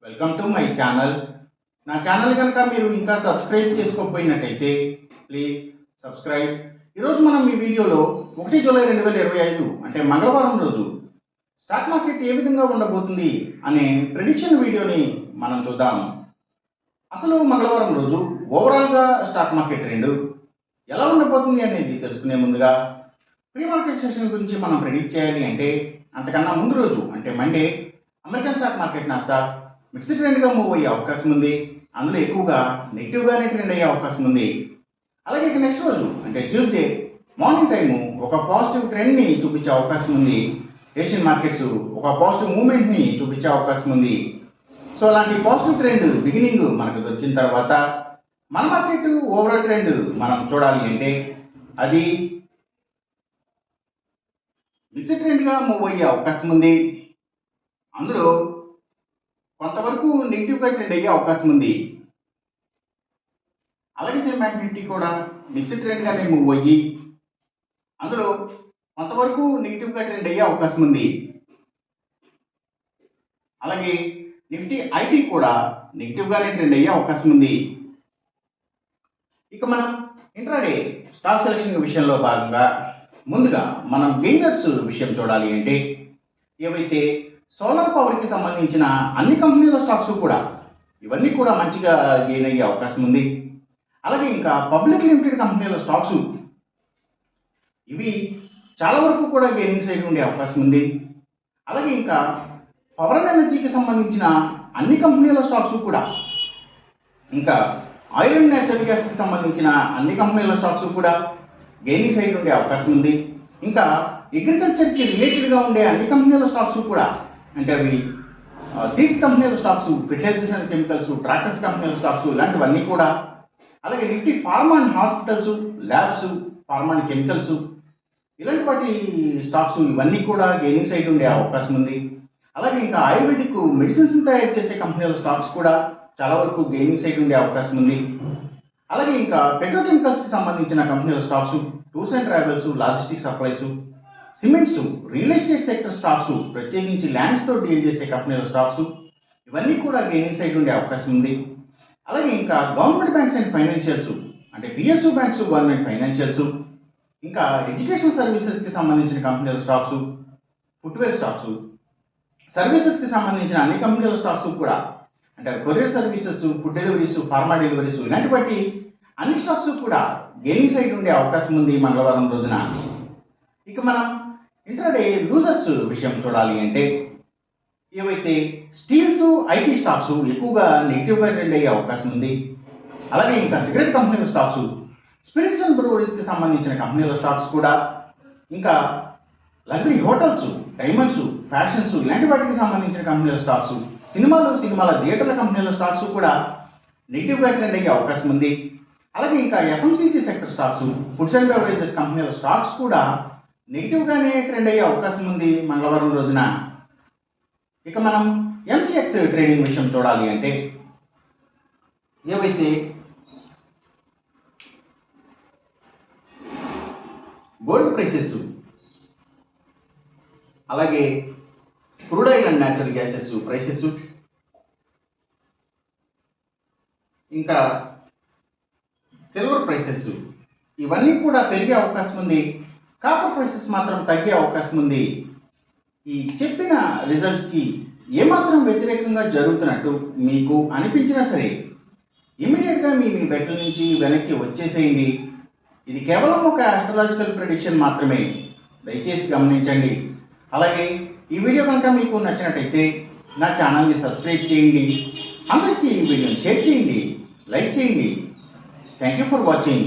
Welcome to my channel. నా channel కనుక మీరు ఇంకా సబ్స్క్రైబ్ చేసుకోకపోయినట్టయితే ప్లీజ్ సబ్స్క్రైబ్. ఈరోజు మనం ఈ వీడియోలో 1 జూలై 2025 అంటే మంగళవారం రోజు స్టాక్ మార్కెట్ ఏ విధంగా ఉండబోతుంది అనే ప్రెడిక్షన్ వీడియోని మనం చూద్దాం. అసలు మంగళవారం రోజు ఓవరాల్గా స్టాక్ మార్కెట్ ట్రెండ్ ఎలా ఉండబోతుంది అనేది తెలుసుకునే ముందుగా ప్రీ మార్కెట్ సెషన్ గురించి మనం ప్రెడిక్ట్ చేయాలి అంటే అంతకన్నా ముందు రోజు అంటే Monday American stock market Nasdaq mixed ట్రెండ్గా మూవ్ అయ్యే అవకాశం ఉంది. అందులో ఎక్కువగా నెగిటివ్గానే ట్రెండ్ అయ్యే అవకాశం ఉంది. అలాగే ఇక నెక్స్ట్ రోజు అంటే ట్యూస్డే మార్నింగ్ టైము ఒక పాజిటివ్ ట్రెండ్ని చూపించే అవకాశం ఉంది. ఏషియన్ మార్కెట్స్ ఒక పాజిటివ్ మూమెంట్ని చూపించే అవకాశం ఉంది. సో అలాంటి పాజిటివ్ ట్రెండ్ బిగినింగ్ మనకు దొరికిన తర్వాత మన మార్కెట్ ఓవరాల్ ట్రెండ్ మనం చూడాలి అంటే అది మిక్స్డ్ ట్రెండ్గా మూవ్ అయ్యే అవకాశం ఉంది. అందులో కొంతవరకు నెగిటివ్గా ట్రెండ్ అయ్యే అవకాశం ఉంది. అలాగే సేమ్ బ్యాంక్ నిఫ్టీ కూడా మిక్స్డ్ ట్రెండ్గానే మూవ్ అయ్యి అందులో కొంతవరకు నెగిటివ్గా ట్రెండ్ అయ్యే అవకాశం ఉంది. అలాగే నిఫ్టీ ఐటీ కూడా నెగిటివ్గానే ట్రెండ్ అయ్యే అవకాశం ఉంది. ఇక మనం ఇంట్రాడే స్టాక్ సెలెక్షన్ విషయంలో భాగంగా ముందుగా మనం గెయినర్స్ విషయం చూడాలి అంటే ఏవైతే సోలార్ పవర్కి సంబంధించిన అన్ని కంపెనీల స్టాక్స్ కూడా ఇవన్నీ కూడా మంచిగా గెయిన్ అయ్యే అవకాశం ఉంది. అలాగే ఇంకా పబ్లిక్ లిమిటెడ్ కంపెనీల స్టాక్స్ ఇవి చాలా వరకు కూడా గెయినింగ్ సైడ్ ఉండే అవకాశం ఉంది. అలాగే ఇంకా పవర్ అండ్ ఎనర్జీకి సంబంధించిన అన్ని కంపెనీల స్టాక్స్ కూడా ఇంకా ఆయిల్ అండ్ నేచురల్ గ్యాస్కి సంబంధించిన అన్ని కంపెనీల స్టాక్స్ కూడా గెయినింగ్ సైడ్ ఉండే అవకాశం ఉంది. ఇంకా అగ్రికల్చర్కి రిలేటెడ్గా ఉండే అన్ని కంపెనీల స్టాక్స్ కూడా అంటే అవి సీడ్స్ కంపెనీల స్టాక్స్, ఫెర్టిలైజేషన్ కెమికల్స్, ట్రాక్టర్స్ కంపెనీల స్టాక్స్ ఇలాంటివన్నీ కూడా, అలాగే Nifty pharma and hospitals, labs, pharma and chemicals ఇలాంటి వాటి స్టాక్స్ ఇవన్నీ కూడా గెయినింగ్ సైడ్ ఉండే అవకాశం ఉంది. అలాగే ఇంకా ఆయుర్వేదిక్ మెడిసిన్స్ తయారు చేసే కంపెనీల స్టాక్స్ కూడా చాలా వరకు గెయినింగ్ సైడ్ ఉండే అవకాశం ఉంది. అలాగే ఇంకా పెట్రోకెమికల్స్కి సంబంధించిన కంపెనీల stocks, tours and travels, logistic supplies, cements, real estate sector stocks ప్రత్యేకించి ల్యాండ్స్తో డీల్ చేసే కంపెనీల స్టాక్స్ ఇవన్నీ కూడా గెయినింగ్ సైడ్ ఉండే అవకాశం ఉంది. అలాగే ఇంకా గవర్నమెంట్ బ్యాంక్స్ అండ్ ఫైనాన్షియల్స్ అంటే పిఎస్యు బ్యాంక్స్, గవర్నమెంట్ ఫైనాన్షియల్స్, ఇంకా ఎడ్యుకేషన్ సర్వీసెస్కి సంబంధించిన కంపెనీల స్టాక్స్, ఫుట్వేర్ స్టాక్స్, సర్వీసెస్కి సంబంధించిన అన్ని కంపెనీల స్టాక్స్ కూడా అంటే courier services, food deliveries, pharma deliveries ఇలాంటి బట్టి అన్ని స్టాక్స్ కూడా గెయినింగ్ సైడ్ ఉండే అవకాశం ఉంది మంగళవారం రోజున. ఇక మనం ఇంట్రాడే లూజర్స్ విషయం చూడాలి అంటే ఏవైతే స్టీల్స్, ఐటీ స్టాక్స్ ఎక్కువగా నెగిటివ్గా ట్రెండ్ అయ్యే అవకాశం ఉంది. అలాగే ఇంకా సిగరెట్ కంపెనీల స్టాక్స్, స్పిరిట్స్ అండ్ బ్రూవరీస్కి సంబంధించిన కంపెనీల స్టాక్స్ కూడా, ఇంకా లగ్జరీ హోటల్స్, డైమండ్స్, ఫ్యాషన్స్ ఇలాంటి వాటికి సంబంధించిన కంపెనీల స్టాక్స్, సినిమాల థియేటర్ల కంపెనీల స్టాక్స్ కూడా నెగిటివ్గా ట్రెండ్ అయ్యే అవకాశం ఉంది. అలాగే ఇంకా FMCG sector stocks, foods and beverages కంపెనీల స్టాక్స్ కూడా నెగిటివ్గానే ట్రెండ్ అయ్యే అవకాశం ఉంది మంగళవారం రోజున. ఇక మనం ఎంసీఎక్స్ ట్రేడింగ్ విషయం చూడాలి అంటే ఏవైతే గోల్డ్ ప్రైసెస్, అలాగే crude oil and natural gases prices, ఇంకా సిల్వర్ ప్రైసెస్ ఇవన్నీ కూడా పెరిగే అవకాశం ఉంది. కాపర్ ప్రైసెస్ మాత్రం తగ్గే అవకాశం ఉంది. ఈ చెప్పిన రిజల్ట్స్కి ఏమాత్రం వ్యతిరేకంగా జరుగుతున్నట్టు మీకు అనిపించినా సరే ఇమీడియట్గా మీ బెట్ల నుంచి వెనక్కి వచ్చేసేయండి. ఇది కేవలం ఒక ఆస్ట్రాలజికల్ ప్రెడిక్షన్ మాత్రమే, దయచేసి గమనించండి. అలాగే ఈ వీడియో కనుక మీకు నచ్చినట్టయితే నా ఛానల్ని సబ్స్క్రైబ్ చేయండి. అందరికీ ఈ వీడియోని షేర్ చేయండి, లైక్ చేయండి. Thank you for watching.